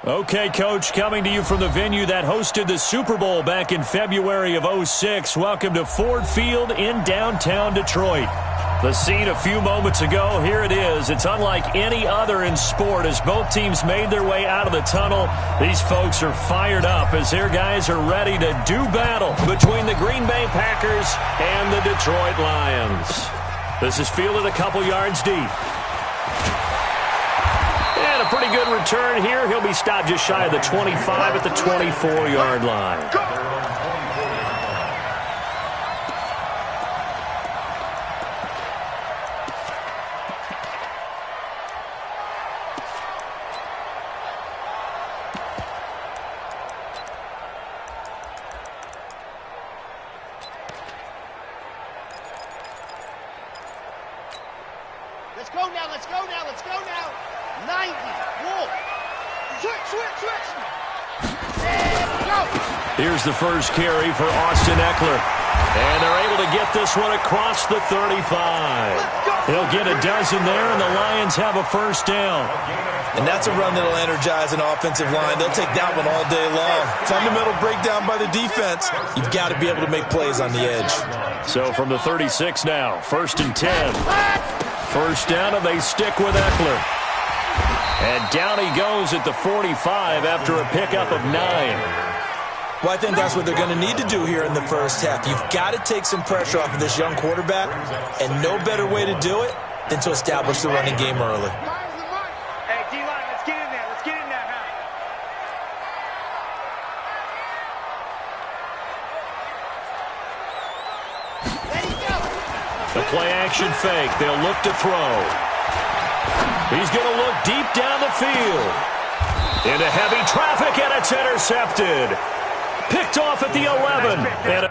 Okay, Coach, coming to you from the venue that hosted the Super Bowl back in February of '06. Welcome to Ford Field in downtown Detroit. The scene a few moments ago, here it is. It's unlike any other in sport as both teams made their way out of the tunnel. These folks are fired up as their guys are ready to do battle between the Green Bay Packers and the Detroit Lions. This is fielded a couple yards deep. And a pretty good return here. He'll be stopped just shy of the 25 at the 24-yard line. Let's go now, let's go now, let's go now. 90, whoa. Switch. And go. Here's the first carry for Austin Eckler. And they're able to get this one across the 35. He'll get a dozen there, and the Lions have a first down. And that's a run that'll energize an offensive line. They'll take that one all day long. Fundamental breakdown by the defense. You've got to be able to make plays on the edge. So from the 36 now, 1st and 10. First down, and they stick with Eckler. And down he goes at the 45 after a pickup of 9. Well, I think that's what they're going to need to do here in the first half. You've got to take some pressure off of this young quarterback, and no better way to do it than to establish the running game early. Hey, D-line, let's get in there. Let's get in there, huh? Let him go. The play-action fake. They'll look to throw. He's going to look deep down the field. Into heavy traffic, and it's intercepted. Picked off at the 11. And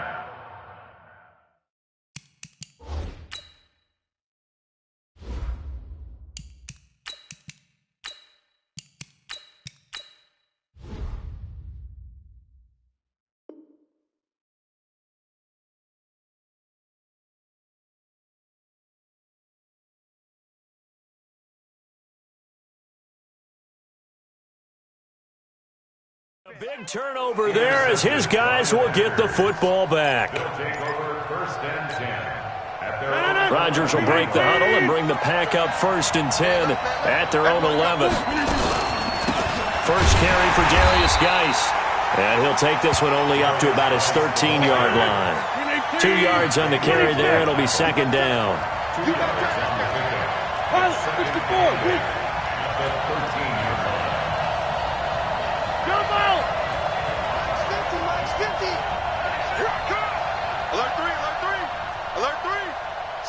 a big turnover there as his guys will get the football back. Rodgers will break the huddle and bring the pack up 1st and 10 at their own 11. First carry for Darius Geis. And he'll take this one only up to about his 13-yard line. 2 yards on the carry there. It'll be 2nd down.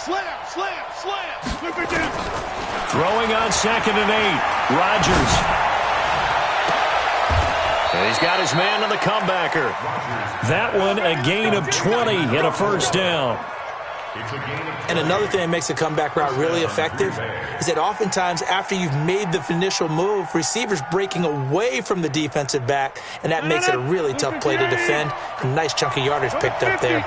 Slam. Throwing on 2nd and 8. Rodgers. And he's got his man on the comebacker. That one a gain of 20 and a first down. And another thing that makes a comeback route really effective is that oftentimes after you've made the initial move, receivers breaking away from the defensive back, and that makes it a really tough play to defend. A nice chunk of yardage picked up there.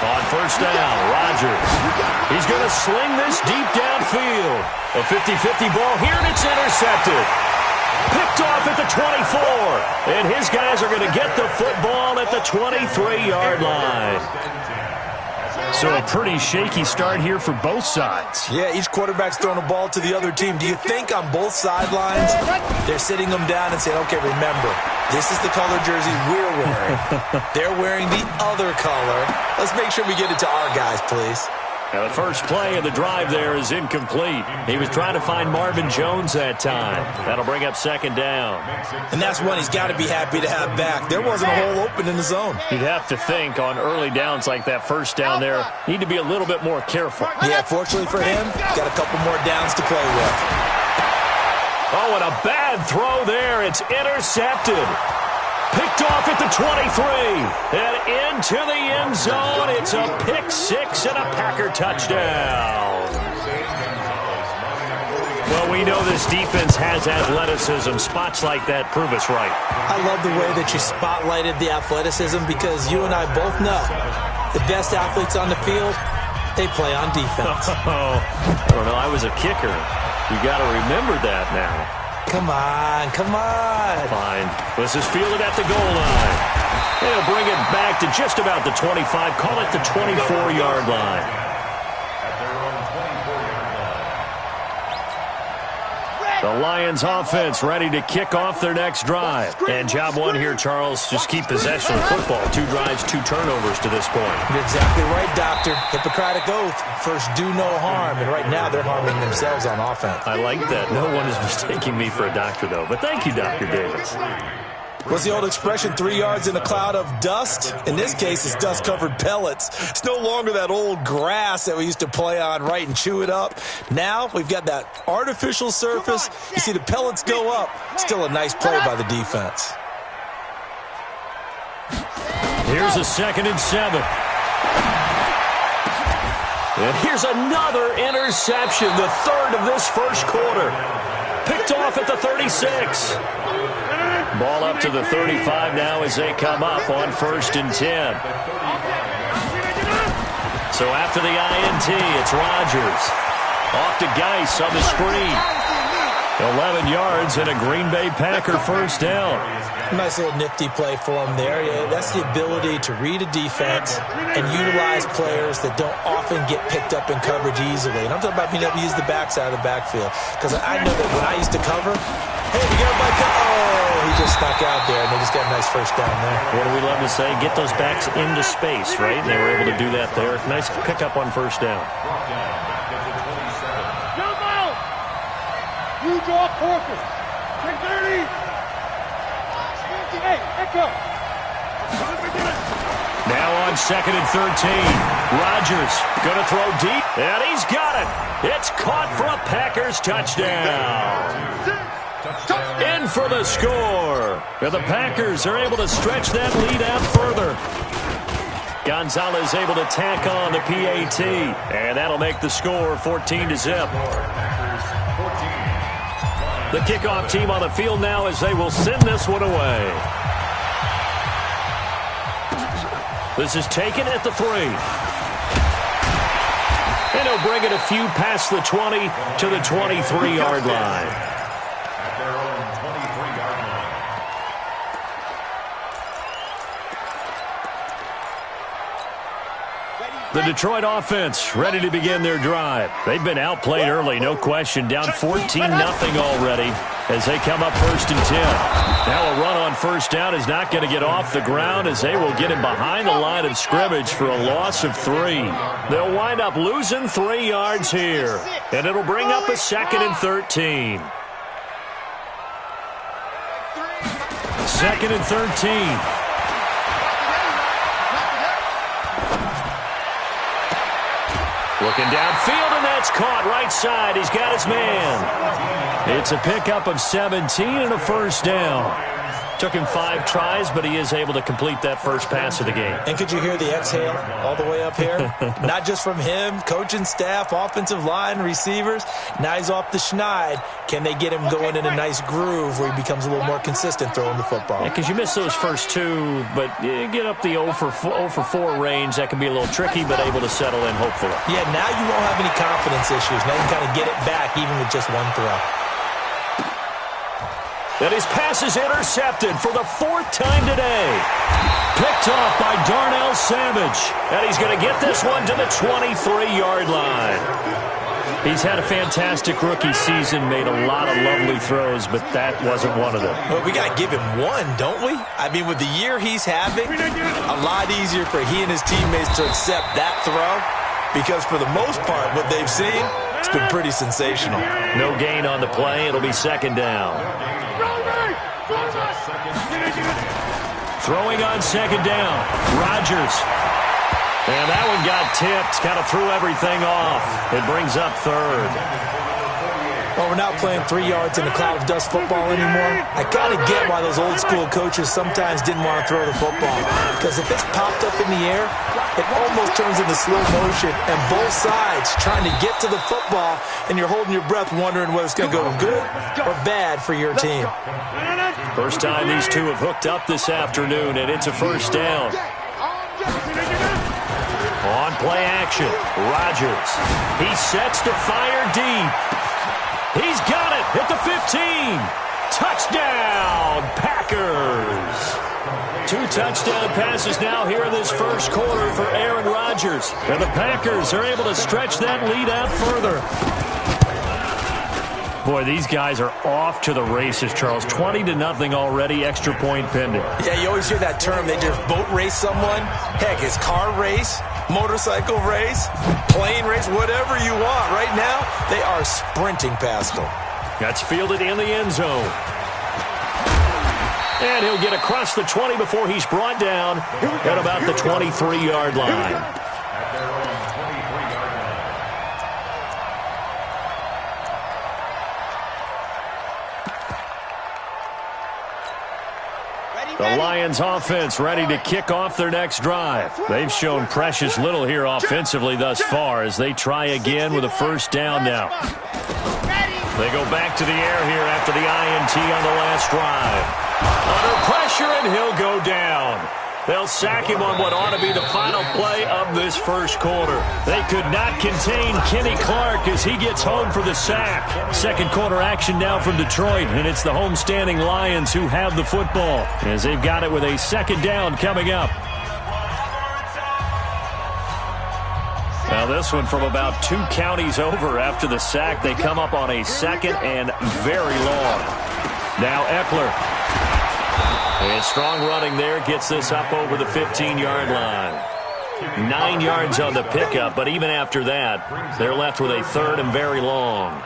On first down, Rodgers. He's going to sling this deep downfield. A 50-50 ball here, and it's intercepted. Picked off at the 24. And his guys are going to get the football at the 23-yard line. So a pretty shaky start here for both sides. Yeah, each quarterback's throwing a ball to the other team. Do you think on both sidelines they're sitting them down and saying, okay, remember, this is the color jersey we're wearing. They're wearing the other color. Let's make sure we get it to our guys, please. Now the first play of the drive there is incomplete. He was trying to find Marvin Jones that time. That'll bring up 2nd down. And that's one he's got to be happy to have back. There wasn't a hole open in the zone. You'd have to think on early downs like that first down there, need to be a little bit more careful. Yeah, fortunately for him, got a couple more downs to play with. Oh, and a bad throw there. It's intercepted. Picked off at the 23. And into the end zone. It's a pick 6 and a Packer touchdown. Well, we know this defense has athleticism. Spots like that prove us right. I love the way that you spotlighted the athleticism because you and I both know the best athletes on the field, they play on defense. I don't know. I was a kicker. You got to remember that now. Come on, come on. Fine. This is fielded at the goal line. They'll bring it back to just about the 25. Call it the 24-yard line. The Lions offense ready to kick off their next drive. And job one here, Charles, just keep possession of the football. 2 drives, 2 turnovers to this point. You're exactly right, Doctor. Hippocratic oath. First, do no harm. And right now, they're harming themselves on offense. I like that. No one is mistaking me for a doctor, though. But thank you, Dr. Davis. What's the old expression, 3 yards in a cloud of dust? In this case, it's dust-covered pellets. It's no longer that old grass that we used to play on, right, and chew it up. Now, we've got that artificial surface. You see the pellets go up. Still a nice play by the defense. Here's a 2nd and 7. And here's another interception, the 3rd of this first quarter. Picked off at the 36. Ball up to the 35 now as they come up on 1st and 10. So after the INT, it's Rodgers. Off to Geis on the screen. 11 yards and a Green Bay Packer first down. Nice little nifty play for him there. Yeah, that's the ability to read a defense and utilize players that don't often get picked up in coverage easily. And I'm talking about being able to use the backside of the backfield. Because I know that when I used to cover, hey, we got everybody oh, he just snuck out there, and they just got a nice first down there. What do we love to say? Get those backs into space, right? And they were able to do that there. Nice pickup on first down. You draw focus. 10-30. Hey, echo. Now on 2nd and 13. Rodgers going to throw deep. And he's got it. It's caught for a Packers touchdown. In for the score. And the Packers are able to stretch that lead out further. Gonzalez able to tack on the PAT. And that'll make the score 14-0. The kickoff team on the field now as they will send this one away. This is taken at the 3. And he'll bring it a few past the 20 to the 23-yard line. The Detroit offense ready to begin their drive. They've been outplayed early, no question. Down 14-0 already as they come up 1st and 10. Now a run on first down is not going to get off the ground as they will get him behind the line of scrimmage for a loss of 3. They'll wind up losing 3 yards here. And it'll bring up a 2nd and 13. 2nd and 13. Looking downfield, and that's caught right side. He's got his man. It's a pickup of 17 and a first down. Took him 5 tries, but he is able to complete that first pass of the game. And could you hear the exhale all the way up here? Not just from him, coaching staff, offensive line, receivers. Now he's off the schneid. Can they get him going in a nice groove where he becomes a little more consistent throwing the football? Yeah, because you miss those first 2, but you get up the 0 for 4 range. That can be a little tricky, but able to settle in, hopefully. Yeah, now you won't have any confidence issues. Now you can kind of get it back even with just 1 throw. And his pass is intercepted for the 4th time today. Picked off by Darnell Savage. And he's going to get this one to the 23-yard line. He's had a fantastic rookie season, made a lot of lovely throws, but that wasn't one of them. Well, we got to give him one, don't we? I mean, with the year he's having, a lot easier for he and his teammates to accept that throw because for the most part, what they've seen, it's been pretty sensational. No gain on the play. It'll be 2nd down. Throwing on 2nd down. Rodgers. And that one got tipped. Kind of threw everything off. It brings up 3rd. Well, we're not playing 3 yards in a cloud of dust football anymore. I kind of get why those old school coaches sometimes didn't want to throw the football. Because if it's popped up in the air, it almost turns into slow motion. And both sides trying to get to the football, and you're holding your breath wondering whether it's going to go good or bad for your team. First time these two have hooked up this afternoon, and it's a first down. On play action, Rodgers. He sets to fire deep. He's got it at the 15. Touchdown, Packers. 2 touchdown passes now here in this first quarter for Aaron Rodgers. And the Packers are able to stretch that lead out further. Boy, these guys are off to the races, Charles. 20-0 already, extra point pending. Yeah, you always hear that term. They just boat race someone. Heck, it's car race, motorcycle race, plane race, whatever you want. Right now, they are sprinting past them. That's fielded in the end zone. And he'll get across the 20 before he's brought down at about the 23-yard line. The Lions offense ready to kick off their next drive. They've shown precious little here offensively thus far as they try again with a first down now. They go back to the air here after the INT on the last drive. Under pressure, and he'll go down. They'll sack him on what ought to be the final play of this first quarter. They could not contain Kenny Clark as he gets home for the sack. Second quarter action now from Detroit, and it's the homestanding Lions who have the football as they've got it with a second down coming up. Now this one from about 2 counties over after the sack. They come up on a second and very long. Now Eckler. And strong running there gets this up over the 15-yard line. 9 yards on the pickup, but even after that, they're left with a third and very long.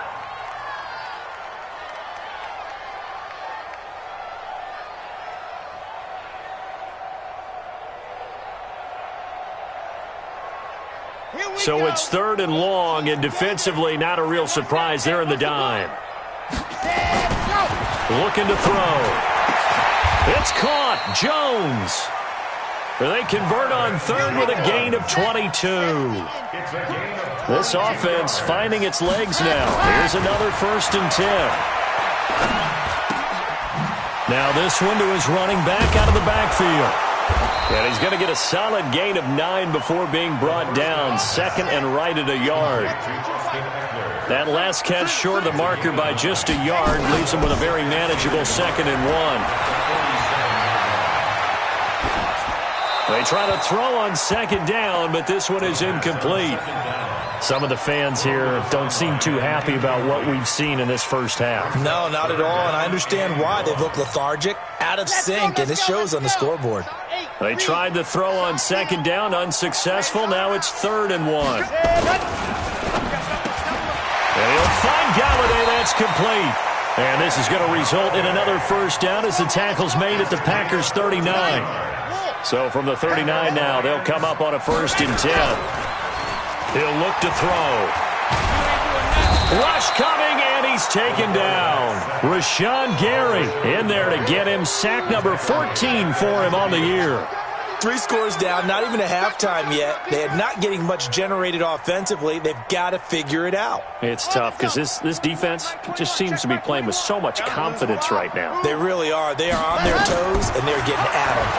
So it's third and long, and defensively not a real surprise. They're in the dime. Looking to throw. It's caught. Jones. They convert on third with a gain of 22. This offense finding its legs now. Here's another first and 10. Now this one to his running back out of the backfield. And he's going to get a solid gain of 9 before being brought down. Second and right at a yard. That last catch short of the marker by just a yard leaves him with a very manageable second and 1. They try to throw on second down, but this one is incomplete. Some of the fans here don't seem too happy about what we've seen in this first half. No, not at all, and I understand why. They look lethargic, out of sync, and it shows on the scoreboard. They tried to throw on second down, unsuccessful. Now it's third and 1. And he'll find Galladay. That's complete. And this is going to result in another first down as the tackle's made at the Packers' 39. So from the 39 now, they'll come up on a first and 10. He'll look to throw. Rush coming, and he's taken down. Rashawn Gary in there to get him sack number 14 for him on the year. 3 scores down, not even a halftime yet. They are not getting much generated offensively. They've got to figure it out. It's tough because this defense just seems to be playing with so much confidence right now. They really are. They are on their toes, and they're getting at them.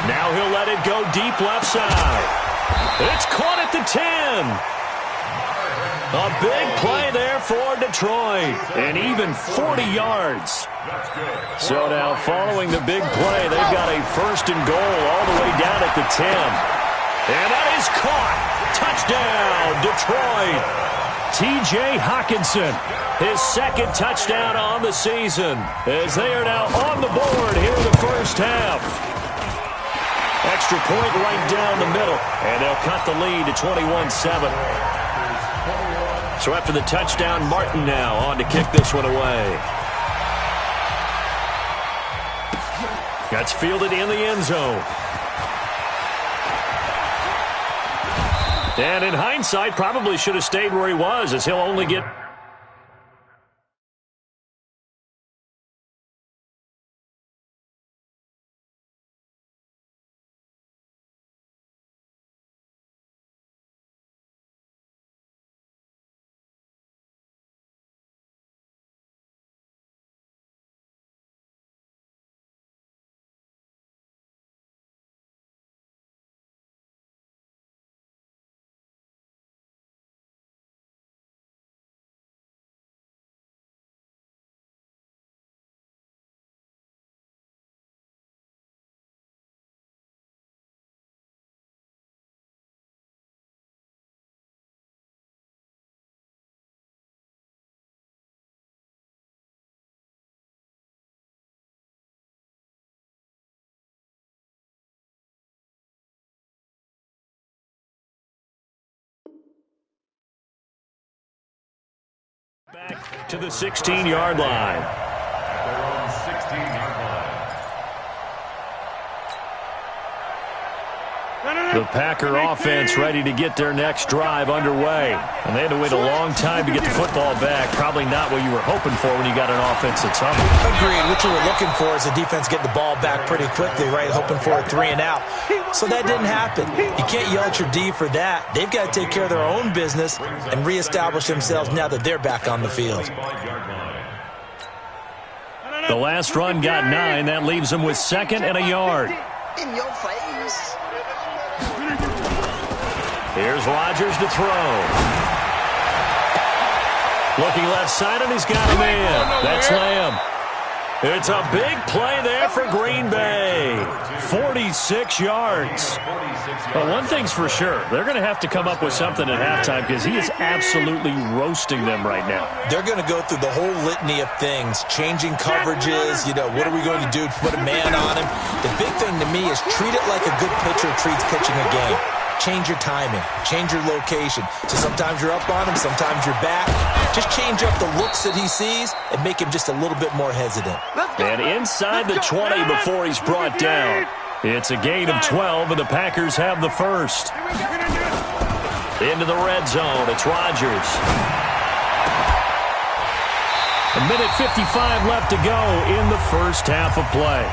Now he'll let it go deep left side. It's caught at the 10. A big play there for Detroit. And even 40 yards. So now following the big play, they've got a first and goal all the way down at the 10. And that is caught. Touchdown, Detroit. T.J. Hockenson, his second touchdown on the season. As they are now on the board here in the first half. Extra point right down the middle. And they'll cut the lead to 21-7. So after the touchdown, Martin now on to kick this one away. That's fielded in the end zone. And in hindsight, probably should have stayed where he was, as he'll only get Back to the 16-yard line. Their own 16-yard line. The Packer offense ready to get their next drive underway. And they had to wait a long time to get the football back. Probably not what you were hoping for when you got an offense that's humble. Agreed. What you were looking for is the defense get the ball back pretty quickly, right? Hoping for a 3 and out. So that didn't happen. You can't yell at your D for that. They've got to take care of their own business and reestablish themselves now that they're back on the field. The last run got 9. That leaves them with 2nd and a yard. In your face. Here's Rodgers to throw. Looking left side, and he's got him in. That's Lamb. It's a big play there for Green Bay. 46 yards. Well, one thing's for sure. They're going to have to come up with something at halftime because he is absolutely roasting them right now. They're going to go through the whole litany of things, changing coverages, what are we going to do to put a man on him? The big thing to me is treat it like a good pitcher treats pitching a game. Change your timing. Change your location. So sometimes you're up on him, sometimes you're back. Just change up the looks that he sees and make him just a little bit more hesitant. And inside the 20 before he's brought down. It's a gain of 12, and the Packers have the first. Into the red zone. It's Rodgers. A minute 55 left to go in the first half of play.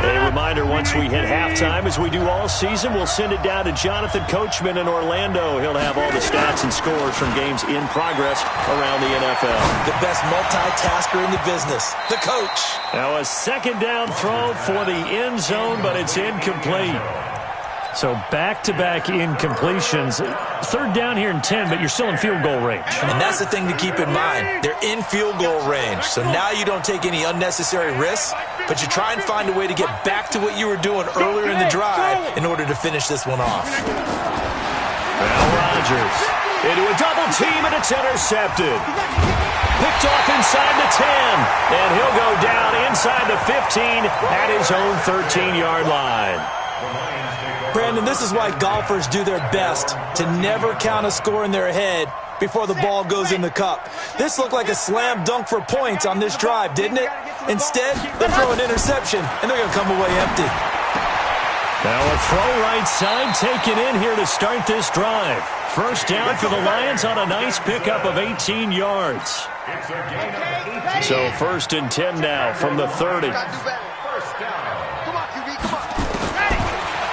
A reminder, once we hit halftime, as we do all season, we'll send it down to Jonathan Coachman in Orlando. He'll have all the stats and scores from games in progress around the NFL. The best multitasker in the business, the coach. Now a second down throw for the end zone, but it's incomplete. So back-to-back incompletions. Third down here in 10, but you're still in field goal range. And that's the thing to keep in mind. They're in field goal range. So now you don't take any unnecessary risks, but you try and find a way to get back to what you were doing earlier in the drive in order to finish this one off. Now Rodgers into a double team, and it's intercepted. Picked off inside the 10, and he'll go down inside the 15 at his own 13-yard line. Brandon, this is why golfers do their best to never count a score in their head before the ball goes in the cup. This looked like a slam dunk for points on this drive, didn't it? Instead, they throw an interception, and they're going to come away empty. Now a throw right side taken in here to start this drive. First down for the Lions on a nice pickup of 18 yards. So 1st and 10 now from the 30.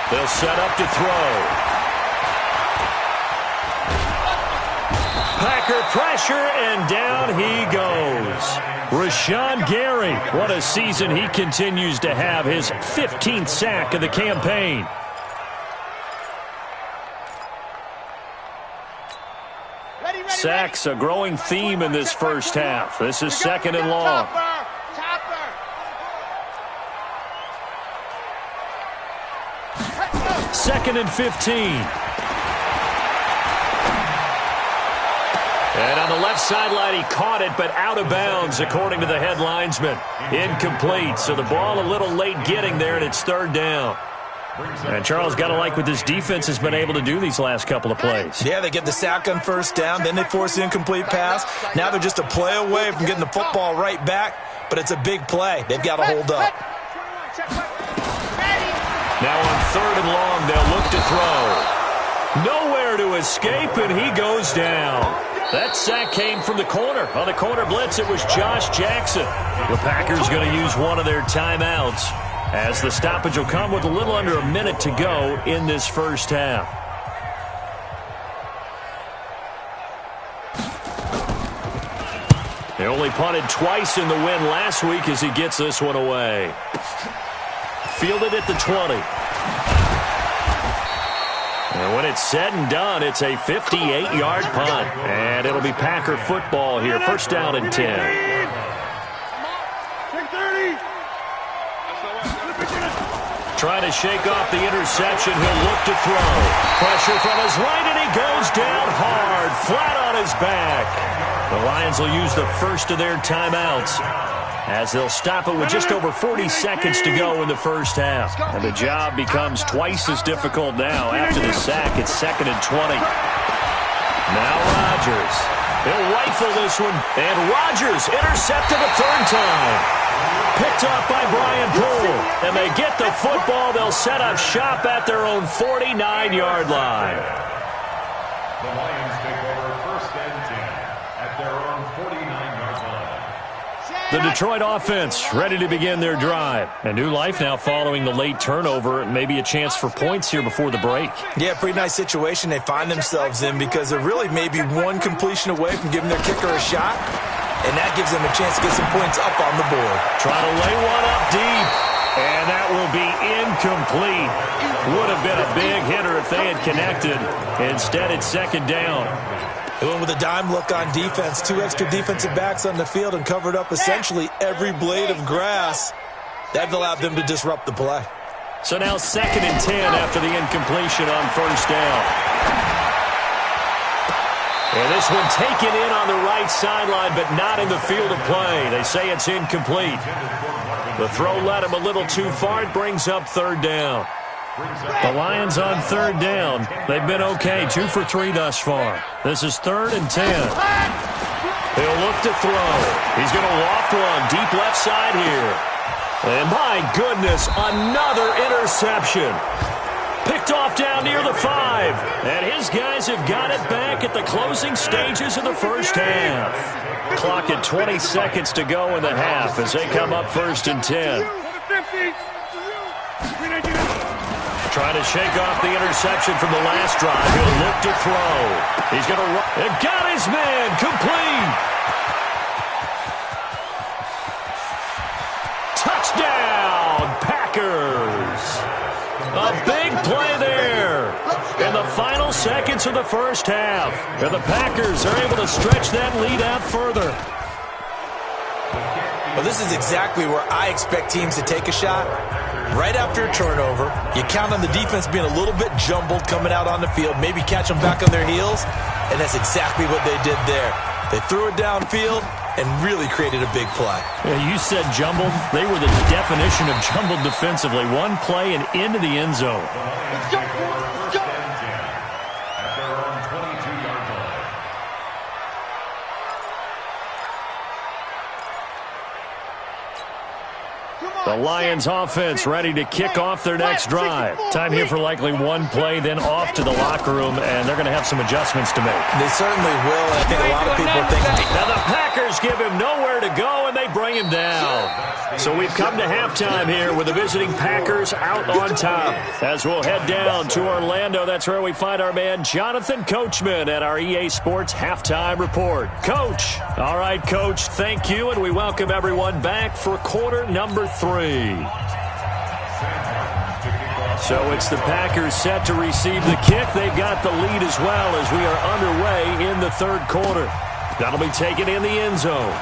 They'll set up to throw. Packer pressure, and down he goes. Rashawn Gary, what a season he continues to have. His 15th sack of the campaign. Sacks a growing theme in this first half. This is 2nd and long. Second and 15. And on the left sideline, he caught it, but out of bounds, according to the head linesman. Incomplete, so the ball a little late getting there, and it's 3rd down. And Charles, got to like what this defense has been able to do these last couple of plays. Yeah, they get the sack on 1st down, then they force the incomplete pass. Now they're just a play away from getting the football right back, but it's a big play. They've got to hold up. Now on 3rd and long, they'll look to throw. Nowhere to escape, and he goes down. That sack came from the corner. On the corner blitz, it was Josh Jackson. The Packers going to use one of their timeouts, as the stoppage will come with a little under a minute to go in this first half. They only punted twice in the win last week as he gets this one away. Fielded at the 20. And when it's said and done, it's a 58-yard punt. And it'll be Packer football here. 1st down and 10. Trying to shake off the interception. He'll look to throw. Pressure from his right, and he goes down hard, flat on his back. The Lions will use the first of their timeouts. as they'll stop it with just over 40 seconds to go in the first half. And the job becomes twice as difficult now after the sack. It's 2nd and 20. Now Rodgers. He'll rifle this one, and Rodgers intercepted a third time. Picked off by Brian Poole, and they get the football. They'll set up shop at their own 49-yard line. The Lions take over 1st and 10 at their own 49-yard line. The Detroit offense ready to begin their drive. A new life now following the late turnover. Maybe a chance for points here before the break. Yeah, pretty nice situation they find themselves in because they're really maybe one completion away from giving their kicker a shot, and that gives them a chance to get some points up on the board. Trying to lay one up deep, and that will be incomplete. Would have been a big hitter if they had connected. Instead, it's 2nd down. They went with a dime look on defense. 2 extra defensive backs on the field and covered up essentially every blade of grass. That allowed them to disrupt the play. So now 2nd and 10 after the incompletion on 1st down. And this one taken in on the right sideline, but not in the field of play. They say it's incomplete. The throw led him a little too far. It brings up 3rd down. The Lions on 3rd down. They've been okay, 2 for 3 thus far. This is 3rd and 10. He'll look to throw. He's going to loft one deep left side here. And my goodness, another interception. Picked off down near the 5. And his guys have got it back at the closing stages of the first half. Clock at 20 seconds to go in the half as they come up 1st and 10. Trying to shake off the interception from the last drive. He'll look to throw. He's going to run. And got his man complete. Touchdown, Packers. A big play there in the final seconds of the first half. And the Packers are able to stretch that lead out further. Well, this is exactly where I expect teams to take a shot. Right after a turnover, you count on the defense being a little bit jumbled coming out on the field, maybe catch them back on their heels, and that's exactly what they did there. They threw it downfield and really created a big play. Yeah, you said jumbled. They were the definition of jumbled defensively. One play and into the end zone. Let's go. Let's go. At their own 22-yard line. The Lions offense ready to kick off their next drive. Time here for likely one play, then off to the locker room, and they're going to have some adjustments to make. They certainly will, and I think a lot of people are thinking. Now the Packers give him nowhere to go, and they bring him down. So we've come to halftime here with the visiting Packers out on top. As we'll head down to Orlando, that's where we find our man Jonathan Coachman at our EA Sports Halftime Report. Coach. All right, Coach, thank you, and we welcome everyone back for quarter number 3. So it's the Packers set to receive the kick. They've got the lead as well as we are underway in the 3rd quarter. That'll be taken in the end zone.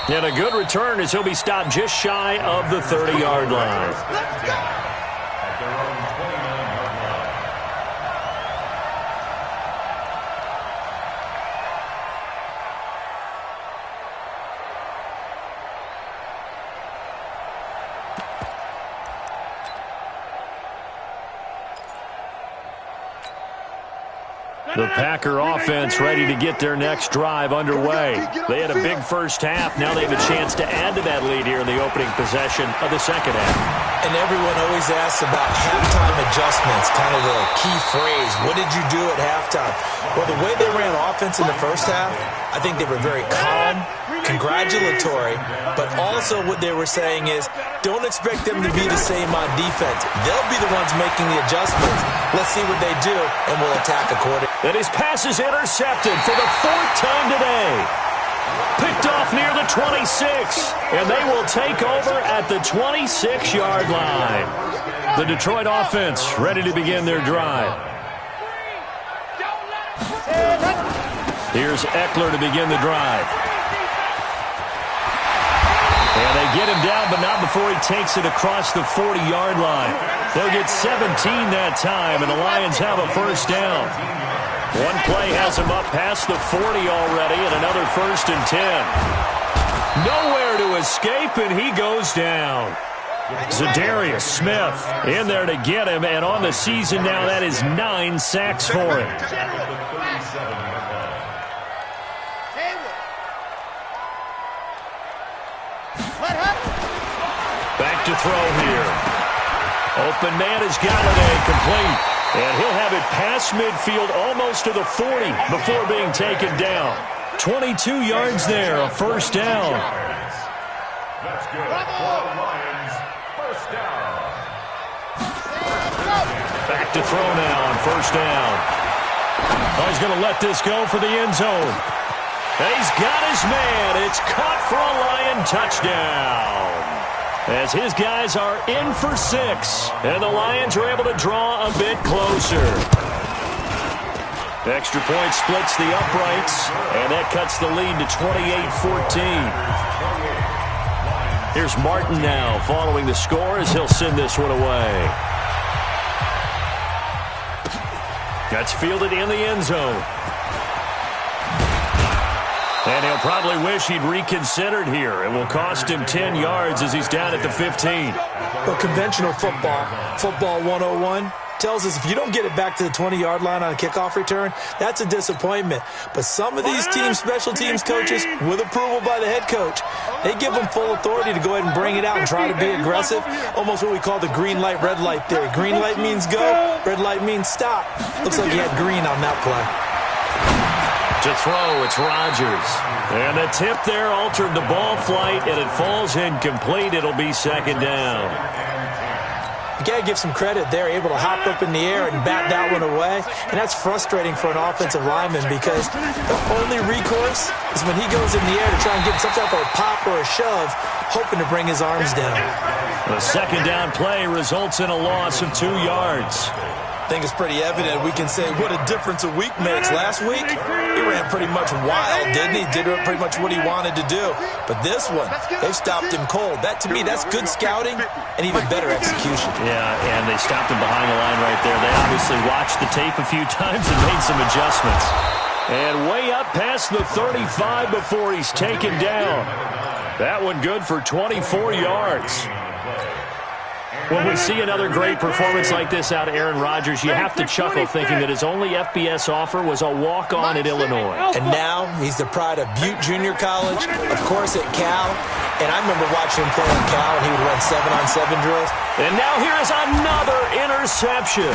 And a good return as he'll be stopped just shy of the 30-yard line. Let's go. At their own 29-yard line. The Packer offense ready to get their next drive underway. They had a big first half. Now they have a chance to add to that lead here in the opening possession of the second half. And everyone always asks about halftime adjustments, kind of the key phrase. What did you do at halftime? Well, the way they ran offense in the first half, I think they were very calm, congratulatory, but also what they were saying is don't expect them to be the same on defense. They'll be the ones making the adjustments. Let's see what they do, and we'll attack accordingly. And his pass is intercepted for the 4th time today. Picked off near the 26, and they will take over at the 26-yard line. The Detroit offense ready to begin their drive. Here's Eckler to begin the drive. And they get him down, but not before he takes it across the 40-yard line. They'll get 17 that time, and the Lions have a first down. One play has him up past the 40 already, and another 1st and 10. Nowhere to escape, and he goes down. Zadarius Smith in there to get him, and on the season now, that is 9 sacks for him. Back to throw here. Open man is Galladay, complete. And he'll have it past midfield almost to the 40 before being taken down. 22 yards there, a 1st down. That's good. Lions, 1st down. Back to throw now on 1st down. Oh, he's going to let this go for the end zone. He's got his man. It's caught for a Lion touchdown. As his guys are in for 6, and the Lions are able to draw a bit closer. Extra point splits the uprights, and that cuts the lead to 28-14. Here's Martin now following the score as he'll send this one away. That's fielded in the end zone. And he'll probably wish he'd reconsidered here. It will cost him 10 yards as he's down at the 15. Well, conventional football 101, tells us if you don't get it back to the 20-yard line on a kickoff return, that's a disappointment. But some of these special teams coaches, with approval by the head coach, they give them full authority to go ahead and bring it out and try to be aggressive. Almost what we call the green light, red light theory. Green light means go, red light means stop. Looks like he had green on that play. To throw, it's Rodgers. And the tip there altered the ball flight, and it falls incomplete. It'll be 2nd down. You got to give some credit. They're able to hop up in the air and bat that one away. And that's frustrating for an offensive lineman because the only recourse is when he goes in the air to try and get some type of a pop or a shove, hoping to bring his arms down. The 2nd down play results in a loss of 2 yards. I think it's pretty evident. We can say what a difference a week makes. Last week, he ran pretty much wild, didn't he? Did pretty much what he wanted to do. But this one, they stopped him cold. That, to me, that's good scouting and even better execution. Yeah, and they stopped him behind the line right there. They obviously watched the tape a few times and made some adjustments. And way up past the 35 before he's taken down. That one good for 24 yards. When we see another great performance like this out of Aaron Rodgers, you have to chuckle thinking that his only FBS offer was a walk-on at Illinois. And now he's the pride of Butte Junior College, of course at Cal. And I remember watching him play at Cal, and he would run 7-on-7 drills. And now here's another interception.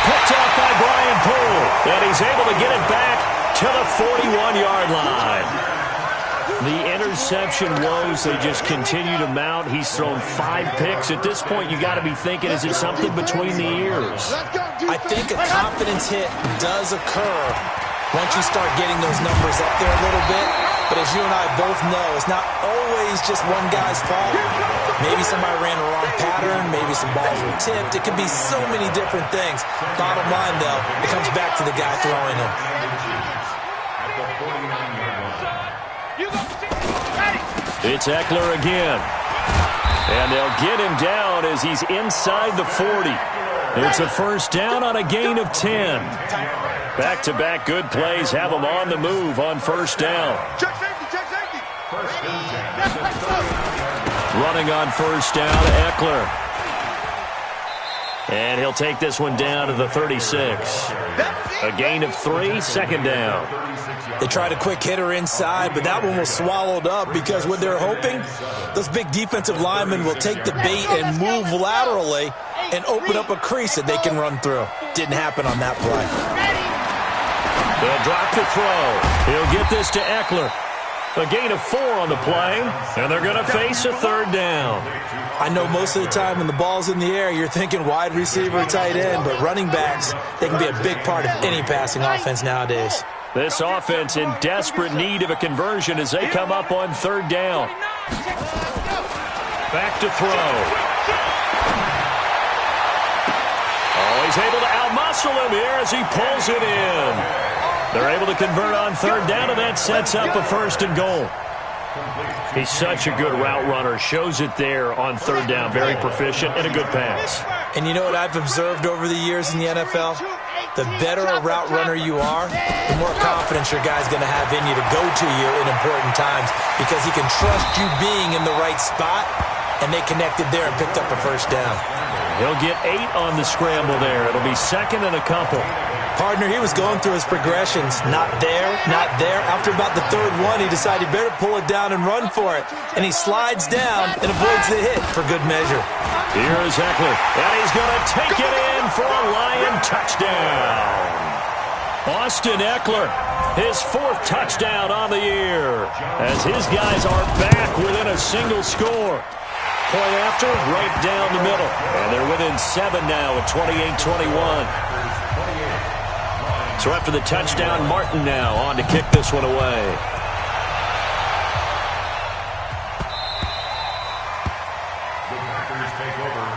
Picked off by Brian Poole. And he's able to get it back to the 41-yard line. The interception woes, they just continue to mount. He's thrown 5 picks. At this point, you got to be thinking, is it something between the ears? I think a confidence hit does occur once you start getting those numbers up there a little bit. But as you and I both know, it's not always just one guy's fault. Maybe somebody ran the wrong pattern. Maybe some balls were tipped. It could be so many different things. Bottom line, though, it comes back to the guy throwing them. It's Eckler again. And they'll get him down as he's inside the 40. It's a 1st down on a gain of 10. Back-to-back good plays have him on the move on 1st down. Running on 1st down, Eckler. And he'll take this one down to the 36. A gain of 3, 2nd down. They tried a quick hitter inside, but that one was swallowed up because what they're hoping, those big defensive linemen will take the bait and move laterally and open up a crease that they can run through. Didn't happen on that play. They'll drop the throw. He'll get this to Eckler. A gain of 4 on the play, and they're going to face a 3rd down. I know most of the time when the ball's in the air, you're thinking wide receiver, tight end, but running backs, they can be a big part of any passing offense nowadays. This offense in desperate need of a conversion as they come up on 3rd down. Back to throw. Oh, he's able to outmuscle him here as he pulls it in. They're able to convert on 3rd down, and that sets up a 1st and goal. He's such a good route runner. Shows it there on 3rd down. Very proficient and a good pass. And you know what I've observed over the years in the NFL? the better a route runner you are, the more confidence your guy's going to have in you to go to you in important times because he can trust you being in the right spot, and they connected there and picked up a first down. He'll get 8 on the scramble there. It'll be second and a couple. Partner, he was going through his progressions. Not there, not there. After about the third one, he decided he better pull it down and run for it. And he slides down and avoids the hit for good measure. Here's Eckler, and he's going to take it in for a Lion touchdown. Austin Eckler, his 4th touchdown on the year, as his guys are back within a single score. Point after, right down the middle. And they're within 7 now at 28-21. So after the touchdown, Martin now on to kick this one away.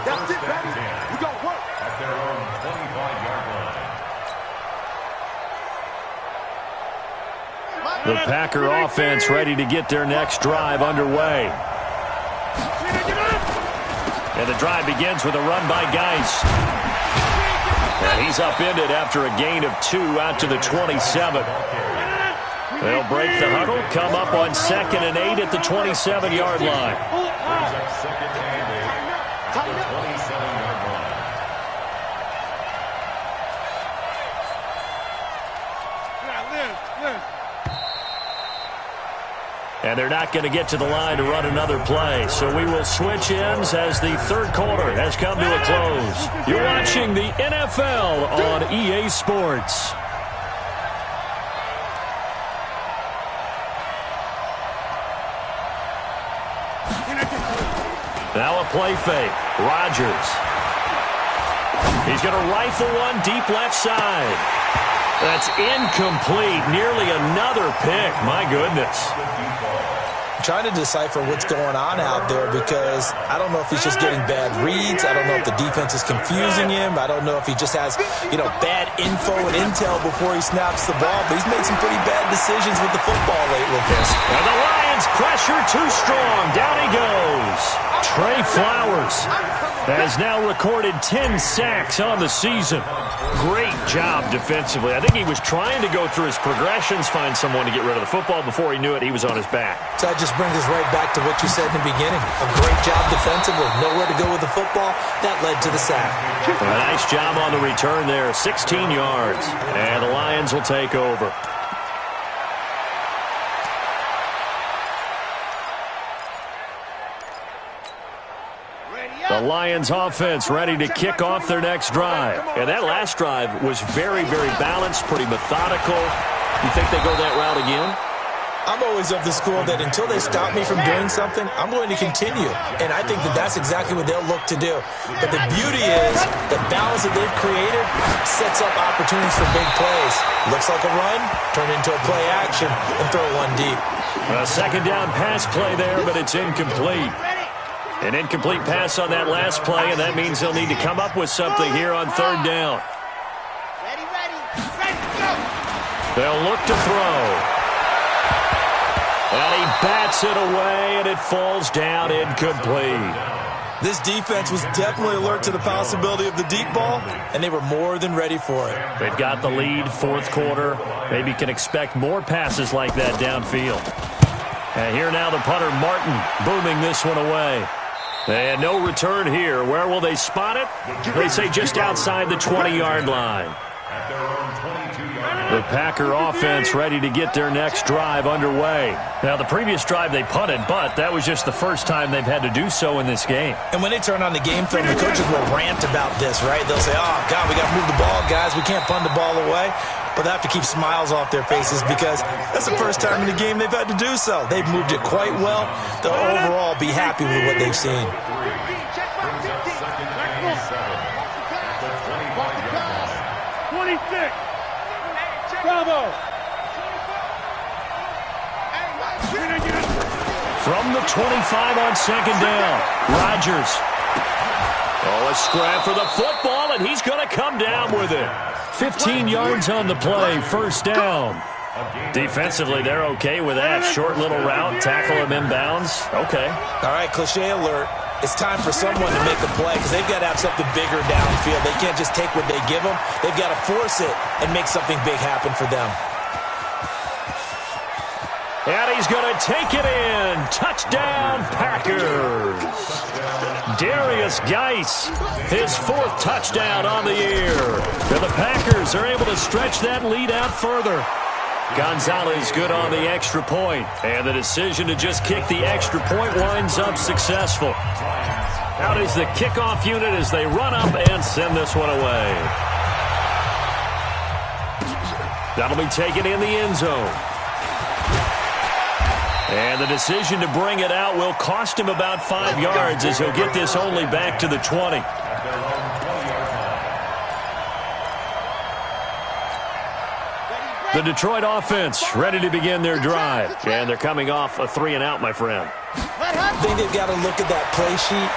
That's it, baby. We got work. At their own 25-yard line. The Packer offense ready to get their next drive underway. And the drive begins with a run by Geis. And he's upended after a gain of 2 out to the 27. They'll break the huddle, come up on 2nd and 8 at the 27-yard line. Second and 8 at the 27-yard line. And they're not going to get to the line to run another play. So we will switch ends as the third quarter has come to a close. You're watching the NFL on EA Sports. Now a play fake. Rodgers. He's going to rifle one deep left side. That's incomplete. Nearly another pick. My goodness. I'm trying to decipher what's going on out there because I don't know if he's just getting bad reads. I don't know if the defense is confusing him. I don't know if he just has, bad info and intel before he snaps the ball. But he's made some pretty bad decisions with the football late with this. And the Lions pressure too strong. Down he goes. Trey Flowers has now recorded 10 sacks on the season. Great job defensively. I think he was trying to go through his progressions, find someone to get rid of the football. Before he knew it, he was on his back. So that just brings us right back to what you said in the beginning. A great job defensively. Nowhere to go with the football. That led to the sack. A nice job on the return there. 16 yards. And the Lions will take over. The Lions offense ready to kick off their next drive. And that last drive was very, very balanced, pretty methodical. You think they go that route again? I'm always of the school that until they stop me from doing something, I'm going to continue. And I think that that's exactly what they'll look to do. But the beauty is the balance that they've created sets up opportunities for big plays. Looks like a run, turn into a play action, and throw one deep. A second down pass play there, but it's incomplete. An incomplete pass on that last play, and that means they'll need to come up with something here on third down. Ready, go! They'll look to throw. And he bats it away, and it falls down incomplete. This defense was definitely alert to the possibility of the deep ball, and they were more than ready for it. They've got the lead, fourth quarter. Maybe can expect more passes like that downfield. And here now the punter, Martin, booming this one away. And no return here. Where will they spot it? They say just outside the 20-yard line. The Packer offense ready to get their next drive underway. Now, the previous drive they punted, but that was just the first time they've had to do so in this game. And when they turn on the game film, the coaches will rant about this, right? They'll say, oh, God, we got to move the ball, guys. We can't punt the ball away. But they have to keep smiles off their faces because that's the first time in the game they've had to do so. They've moved it quite well. They'll overall be happy with what they've seen. Bravo! From the 25 on second down, Rodgers. Oh, a scrap for the football, and he's going to come down with it. 15 yards on the play, first down. Defensively, they're okay with that. Short little route, tackle him inbounds. Okay. All right, cliche alert. it's time for someone to make a play because they've got to have something bigger downfield. They can't just take what they give them. They've got to force it and make something big happen for them. And he's going to take it in. Touchdown, Packers. Darius Geis, his 4th touchdown on the year. And the Packers are able to stretch that lead out further. Gonzalez good on the extra point. And the decision to just kick the extra point winds up successful. Out is the kickoff unit as they run up and send this one away. That'll be taken in the end zone. And the decision to bring it out will cost him about 5 yards as he'll get this only back to the 20. The Detroit offense ready to begin their drive. And they're coming off a 3-and-out, my friend. I think they've got to look at that play sheet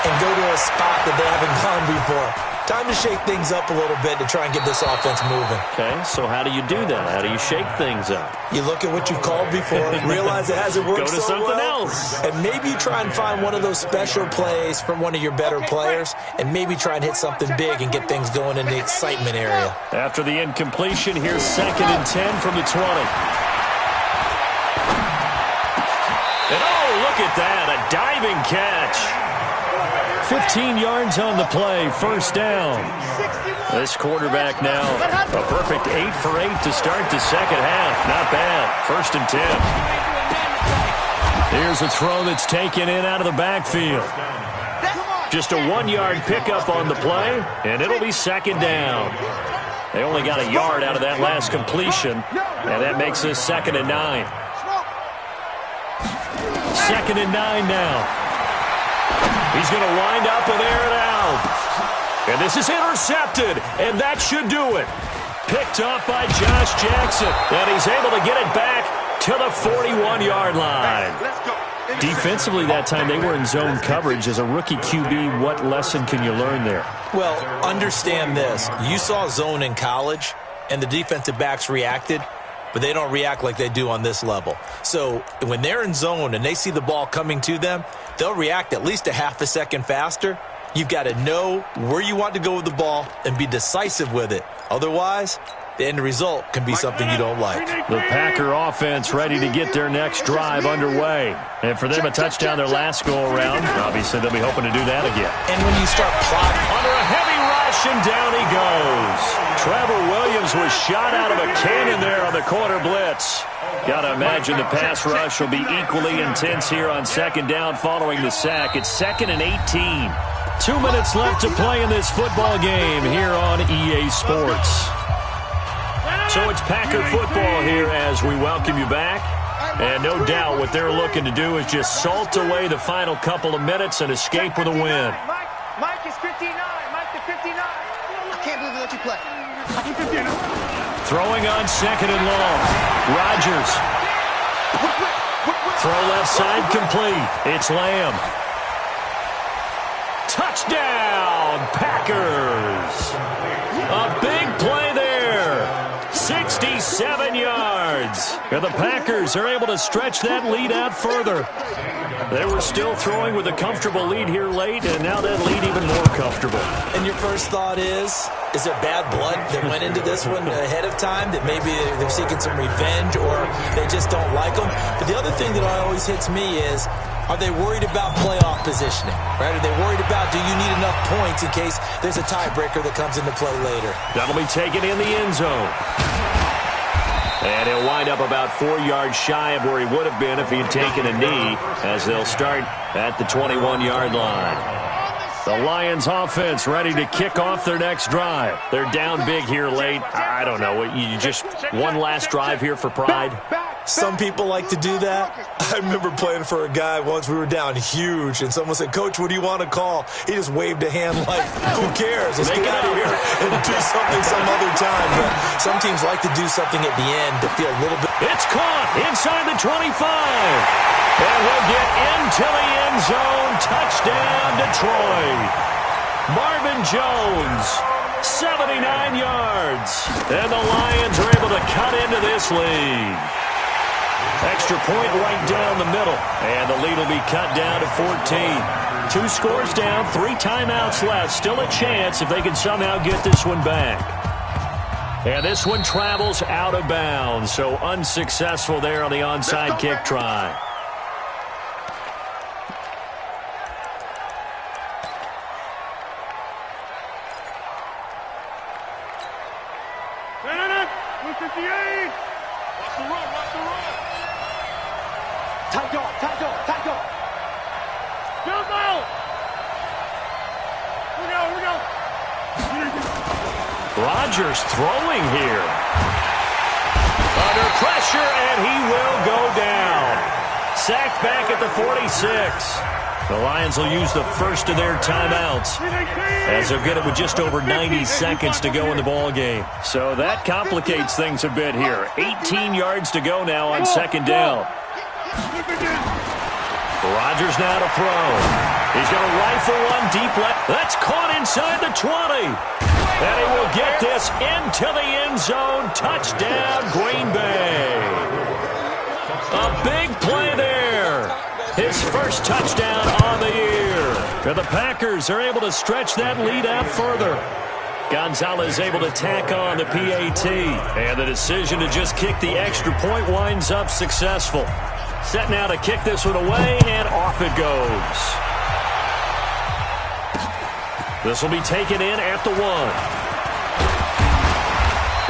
and go to a spot that they haven't gone before. Time to shake things up a little bit to try and get this offense moving. Okay, so how do you do that? How do you shake things up? You look at what you've called before, realize it hasn't worked Go to so something well, else. and maybe you try and find one of those special plays from one of your better players, and maybe try and hit something big and get things going in the excitement area. After the incompletion, here's 2nd and 10 from the 20. And oh, look at that, a diving catch. 15 yards on the play, 1st down. This quarterback now, a perfect 8 for 8 to start the second half. Not bad. 1st and 10. Here's a throw that's taken in out of the backfield. Just a 1-yard pickup on the play, and it'll be 2nd down. They only got a yard out of that last completion, and that makes this 2nd and 9. 2nd and 9 now. He's going to wind up and air it out. And this is intercepted, and that should do it. Picked up by Josh Jackson, and he's able to get it back to the 41-yard line. Defensively that time, they were in zone coverage. As a rookie QB, what lesson can you learn there? Well, understand this. You saw zone in college, and the defensive backs reacted, but they don't react like they do on this level. So when they're in zone and they see the ball coming to them, they'll react at least a half a second faster. You've got to know where you want to go with the ball and be decisive with it. Otherwise, the end result can be something you don't like. The Packer offense ready to get their next drive underway. And for them, a touchdown their last go-around. Obviously, they'll be hoping to do that again. And when you start plotting under a heavy rush, and down he goes. Trevor Williams was shot out of a cannon there on the corner blitz. Got to imagine the pass rush will be equally intense here on 2nd down following the sack. It's 2nd and 18. 2 minutes left to play in this football game here on EA Sports. So it's Packer football here as we welcome you back. And no doubt what they're looking to do is just salt away the final couple of minutes and escape with a win. Mike is 59. Mike the 59. I can't believe they let you play. Throwing on 2nd and long. Rodgers. Throw left side complete. It's Lamb. Touchdown, Packers. A big play there. 67 yards. And the Packers are able to stretch that lead out further. They were still throwing with a comfortable lead here late, and now that lead even more comfortable. And your first thought is there bad blood that went into this one ahead of time, that maybe they're seeking some revenge or they just don't like them? But the other thing that always hits me is, are they worried about playoff positioning? Right? Are they worried about, do you need enough points in case there's a tiebreaker that comes into play later? That'll be taken in the end zone. And he'll wind up about 4 yards shy of where he would have been if he had taken a knee, as they'll start at the 21-yard line. The Lions offense ready to kick off their next drive. They're down big here late. I don't know. You just one last drive here for pride? Some people like to do that. I remember playing for a guy once. We were down huge, and someone said, "Coach, what do you want to call?" He just waved a hand like, who cares? Let's get out of here and do something some other time. But some teams like to do something at the end to feel a little bit. It's caught inside the 25. And we'll get into the end zone. Touchdown, Detroit. Marvin Jones, 79 yards. And the Lions are able to cut into this lead. Extra point right down the middle. And the lead will be cut down to 14. 2 scores down, 3 timeouts left. Still a chance if they can somehow get this one back. And this one travels out of bounds, so unsuccessful there on the onside kick try. Rodgers throwing here. Under pressure, and he will go down. Sacked back at the 46. The Lions will use the first of their timeouts, as they'll get it with just over 90 seconds to go in the ball game. So that complicates things a bit here. 18 yards to go now on second down. Rodgers now to throw. He's going to rifle one deep left. That's caught inside the 20. And he will get this into the end zone. Touchdown, Green Bay. A big play there. His first touchdown on the year. And the Packers are able to stretch that lead out further. Gonzalez able to tack on the PAT. And the decision to just kick the extra point winds up successful. Set now to kick this one away, and off it goes. This will be taken in at the 1.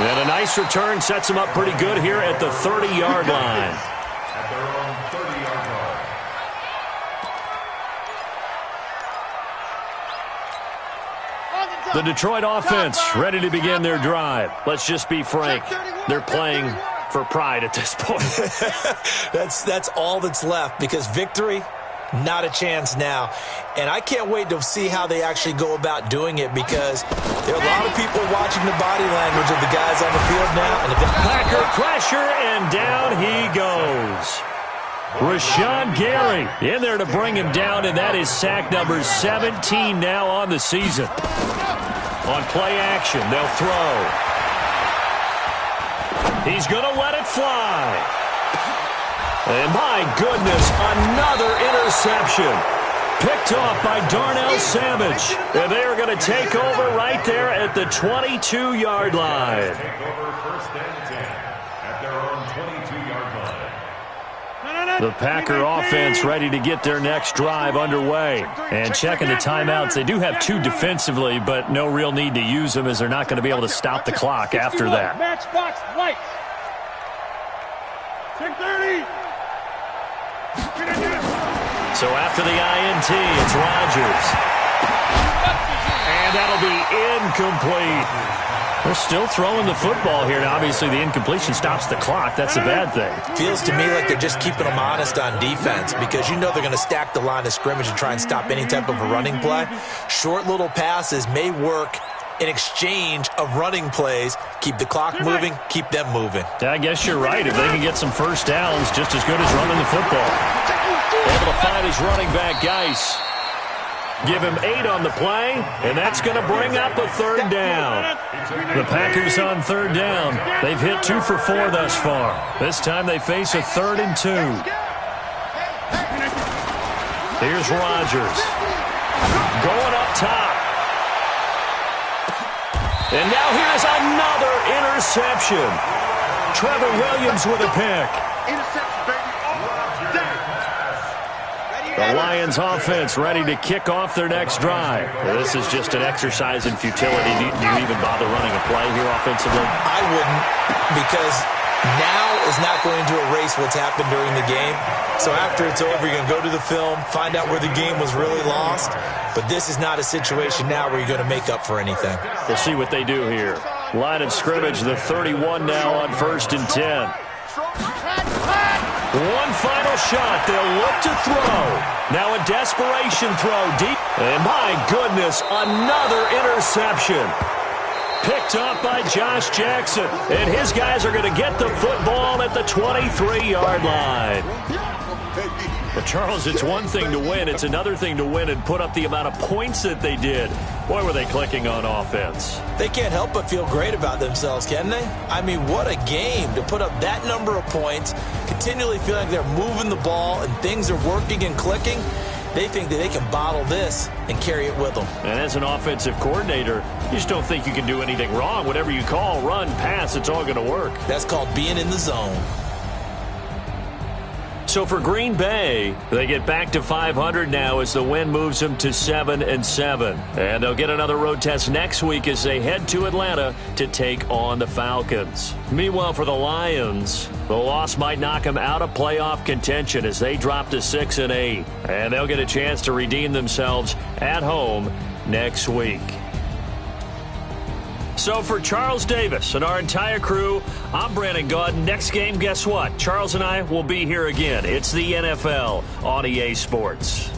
And a nice return sets him up pretty good here at the 30-yard line. At their own 30-yard line. The Detroit offense ready to begin their drive. Let's just be frank. They're playing for pride at this point. That's all that's left, because victory, not a chance now. And I can't wait to see how they actually go about doing it, because there are a lot of people watching the body language of the guys on the field now. And Packer pressure, and down he goes. Rashawn Gary in there to bring him down, and that is sack number 17 now on the season. On play action, they'll throw. He's going to let it fly. And my goodness, another interception. Picked off by Darnell Savage. And they are going to take over right there at the 22-yard line. Take over first and 10 at their own 22-yard line. The Packer offense ready to get their next drive underway. And checking the timeouts, they do have 2 defensively, but no real need to use them, as they're not going to be able to stop the clock after that. Matchbox lights. 10:30. So after the INT, it's Rodgers. And that'll be incomplete. They're still throwing the football here. Now, obviously, the incompletion stops the clock. That's a bad thing. Feels to me like they're just keeping them honest on defense, because you know they're going to stack the line of scrimmage and try and stop any type of a running play. Short little passes may work in exchange of running plays. Keep the clock moving, keep them moving. I guess you're right. If they can get some first downs, just as good as running the football. Able to find his running back, Geis. Give him 8 on the play, and that's going to bring up a 3rd down. The Packers on 3rd down. They've hit 2 for 4 thus far. This time they face a 3rd and 2. Here's Rodgers. Going up top. And now here's another interception. Trevor Williams with a pick. Interception, baby. The Lions offense ready to kick off their next drive. This is just an exercise in futility. Do you even bother running a play here offensively? I wouldn't, because now is not going to erase what's happened during the game. So after it's over, you're going to go to the film, find out where the game was really lost. But this is not a situation now where you're going to make up for anything. We'll see what they do here. Line of scrimmage, the 31 now on 1st and 10. One final shot. They'll look to throw. Now a desperation throw deep. And my goodness, another interception. Picked up by Josh Jackson. And his guys are going to get the football at the 23-yard line. But, Charles, it's one thing to win. It's another thing to win and put up the amount of points that they did. Boy, were they clicking on offense. They can't help but feel great about themselves, can they? I mean, what a game to put up that number of points, continually feeling like they're moving the ball and things are working and clicking. They think that they can bottle this and carry it with them. And as an offensive coordinator, you just don't think you can do anything wrong. Whatever you call, run, pass, it's all going to work. That's called being in the zone. So for Green Bay, they get back to 500 now as the win moves them to 7-7. And they'll get another road test next week as they head to Atlanta to take on the Falcons. Meanwhile, for the Lions, the loss might knock them out of playoff contention as they drop to 6-8. And they'll get a chance to redeem themselves at home next week. So for Charles Davis and our entire crew, I'm Brandon Gaudin. Next game, guess what? Charles and I will be here again. It's the NFL on EA Sports.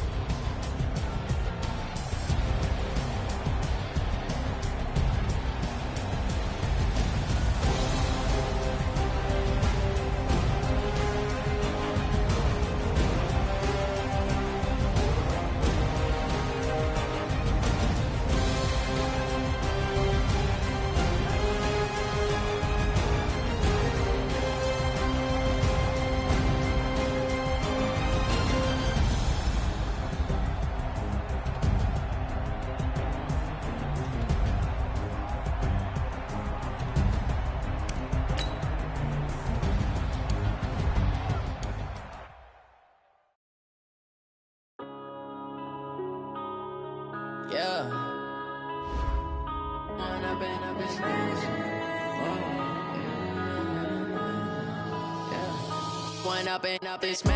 Yeah. One up and up this man.